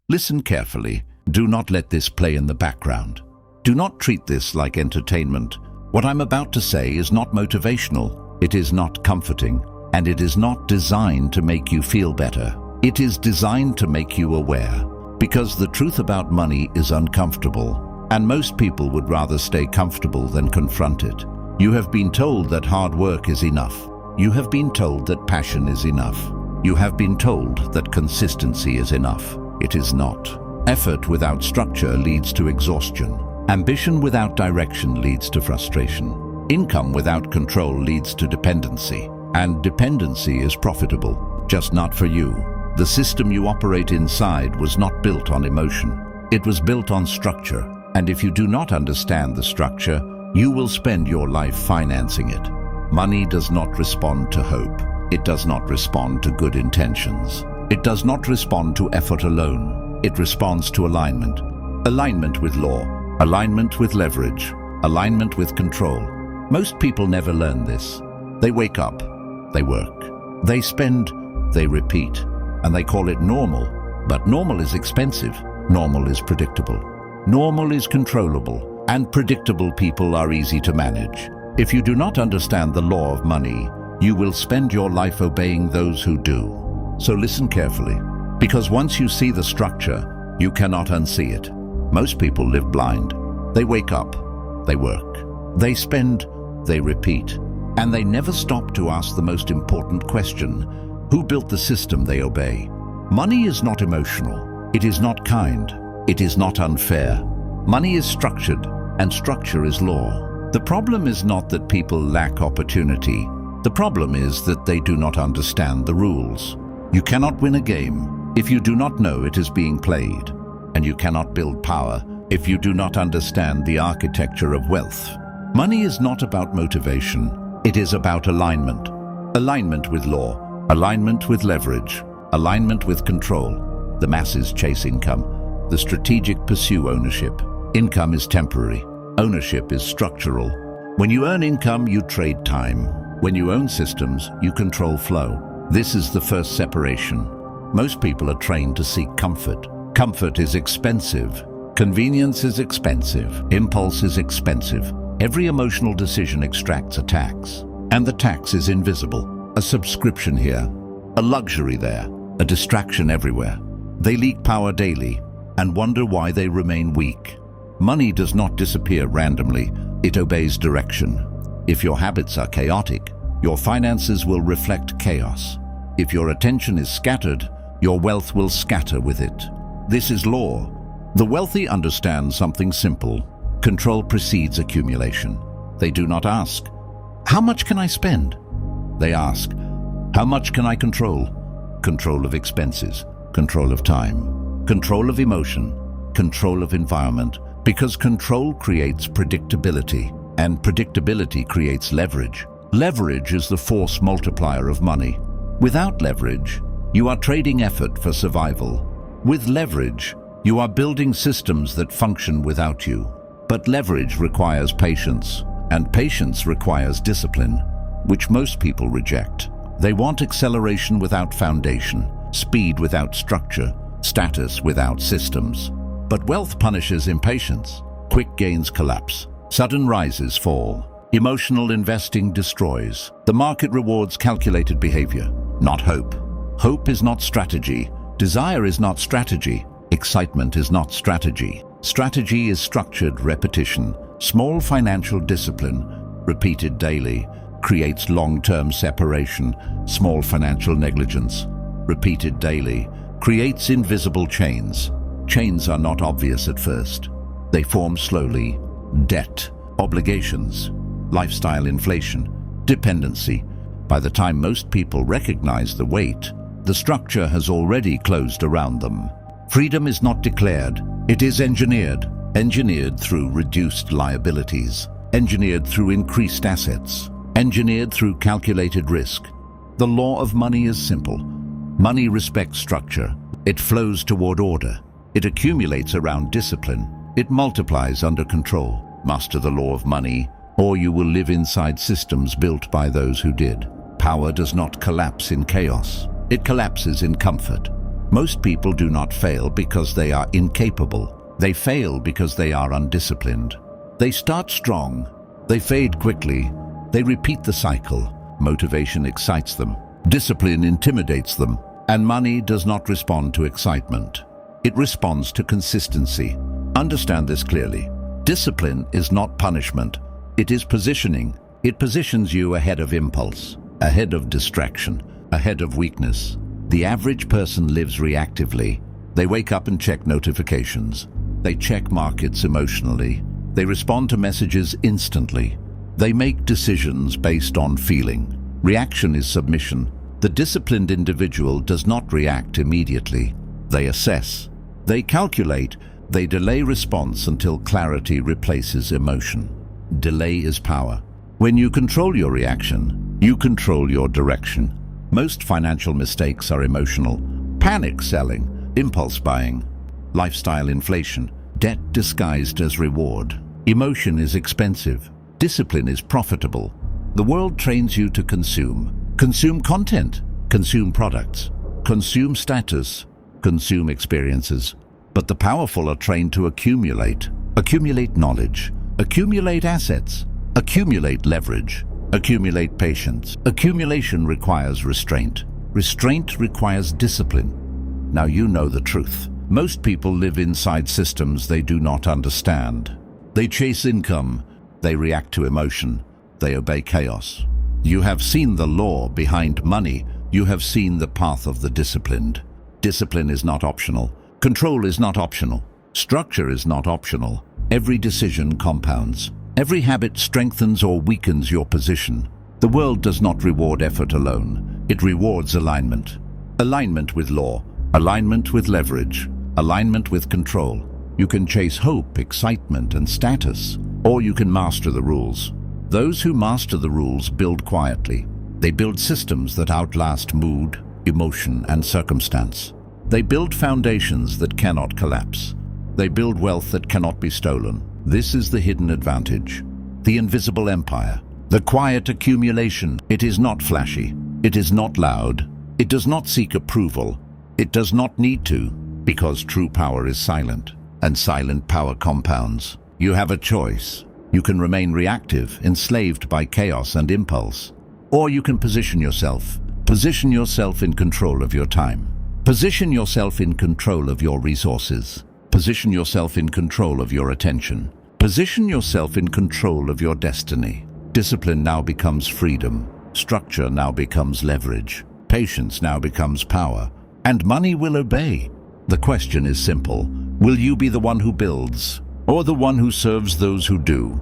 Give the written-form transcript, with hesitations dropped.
Listen carefully. Do not let this play in the background. Do not treat this like entertainment. What I'm about to say is not motivational, it is not comforting, and it is not designed to make you feel better. It is designed to make you aware. Because the truth about money is uncomfortable, and most people would rather stay comfortable than confront it. You have been told that hard work is enough. You have been told that passion is enough. You have been told that consistency is enough. It is not. Effort without structure leads to exhaustion. Ambition without direction leads to frustration. Income without control leads to dependency. And dependency is profitable, just not for you. The system you operate inside was not built on emotion. It was built on structure. And if you do not understand the structure, you will spend your life financing it. Money does not respond to hope. It does not respond to good intentions. It does not respond to effort alone. It responds to alignment. Alignment with law. Alignment with leverage. Alignment with control. Most people never learn this. They wake up. They work. They spend. They repeat. And they call it normal. But normal is expensive. Normal is predictable. Normal is controllable. And predictable people are easy to manage. If you do not understand the law of money, you will spend your life obeying those who do. So listen carefully, because once you see the structure, you cannot unsee it. Most people live blind. They wake up, they work, they spend, they repeat, and they never stop to ask the most important question: who built the system they obey? Money is not emotional. It is not kind. It is not unfair. Money is structured, and structure is law. The problem is not that people lack opportunity. The problem is that they do not understand the rules. You cannot win a game if you do not know it is being played. And you cannot build power if you do not understand the architecture of wealth. Money is not about motivation. It is about alignment. Alignment with law. Alignment with leverage. Alignment with control. The masses chase income. The strategic pursue ownership. Income is temporary. Ownership is structural. When you earn income, you trade time. When you own systems, you control flow. This is the first separation. Most people are trained to seek comfort. Comfort is expensive. Convenience is expensive. Impulse is expensive. Every emotional decision extracts a tax. And the tax is invisible. A subscription here, a luxury there, a distraction everywhere. They leak power daily and wonder why they remain weak. Money does not disappear randomly. It obeys direction. If your habits are chaotic, your finances will reflect chaos. If your attention is scattered, your wealth will scatter with it. This is law. The wealthy understand something simple. Control precedes accumulation. They do not ask, "How much can I spend?" They ask, "How much can I control?" Control of expenses, control of time, control of emotion, control of environment. Because control creates predictability, and predictability creates leverage. Leverage is the force multiplier of money. Without leverage, you are trading effort for survival. With leverage, you are building systems that function without you. But leverage requires patience, and patience requires discipline, which most people reject. They want acceleration without foundation, speed without structure, status without systems. But wealth punishes impatience. Quick gains collapse. Sudden rises fall. Emotional investing destroys. The market rewards calculated behavior, not hope. Hope is not strategy. Desire is not strategy. Excitement is not strategy. Strategy is structured repetition. Small financial discipline, repeated daily, creates long-term separation. Small financial negligence, repeated daily, creates invisible chains. Chains are not obvious at first. They form slowly. Debt, obligations, lifestyle inflation, dependency. By the time most people recognize the weight, the structure has already closed around them. Freedom is not declared, it is engineered. Engineered through reduced liabilities, engineered through increased assets, engineered through calculated risk. The law of money is simple. Money respects structure. It flows toward order. It accumulates around discipline. It multiplies under control. Master the law of money, or you will live inside systems built by those who did. Power does not collapse in chaos. It collapses in comfort. Most people do not fail because they are incapable. They fail because they are undisciplined. They start strong, they fade quickly, they repeat the cycle. Motivation excites them, discipline intimidates them, and money does not respond to excitement. It responds to consistency. Understand this clearly. Discipline is not punishment, it is positioning. It positions you ahead of impulse, ahead of distraction, ahead of weakness. The average person lives reactively. They wake up and check notifications. They check markets emotionally. They respond to messages instantly. They make decisions based on feeling. Reaction is submission. The disciplined individual does not react immediately. They assess. They calculate. They delay response until clarity replaces emotion. Delay is power. When you control your reaction, you control your direction. Most financial mistakes are emotional. Panic selling, impulse buying, lifestyle inflation, debt disguised as reward. Emotion is expensive. Discipline is profitable. The world trains you to consume. Consume content, consume products, consume status, consume experiences. But the powerful are trained to accumulate. Accumulate knowledge, accumulate assets, accumulate leverage, accumulate patience. Accumulation requires restraint. Restraint requires discipline. Now you know the truth. Most people live inside systems they do not understand. They chase income. They react to emotion. They obey chaos. You have seen the law behind money. You have seen the path of the disciplined. Discipline is not optional. Control is not optional. Structure is not optional. Every decision compounds. Every habit strengthens or weakens your position. The world does not reward effort alone. It rewards alignment. Alignment with law. Alignment with leverage. Alignment with control. You can chase hope, excitement, and status, or you can master the rules. Those who master the rules build quietly. They build systems that outlast mood, emotion, and circumstance. They build foundations that cannot collapse. They build wealth that cannot be stolen. This is the hidden advantage. The invisible empire. The quiet accumulation. It is not flashy. It is not loud. It does not seek approval. It does not need to, because true power is silent, and silent power compounds. You have a choice. You can remain reactive, enslaved by chaos and impulse, or you can position yourself. Position yourself in control of your time. Position yourself in control of your resources. Position yourself in control of your attention. Position yourself in control of your destiny. Discipline now becomes freedom. Structure now becomes leverage. Patience now becomes power. And money will obey. The question is simple. Will you be the one who builds, or the one who serves those who do?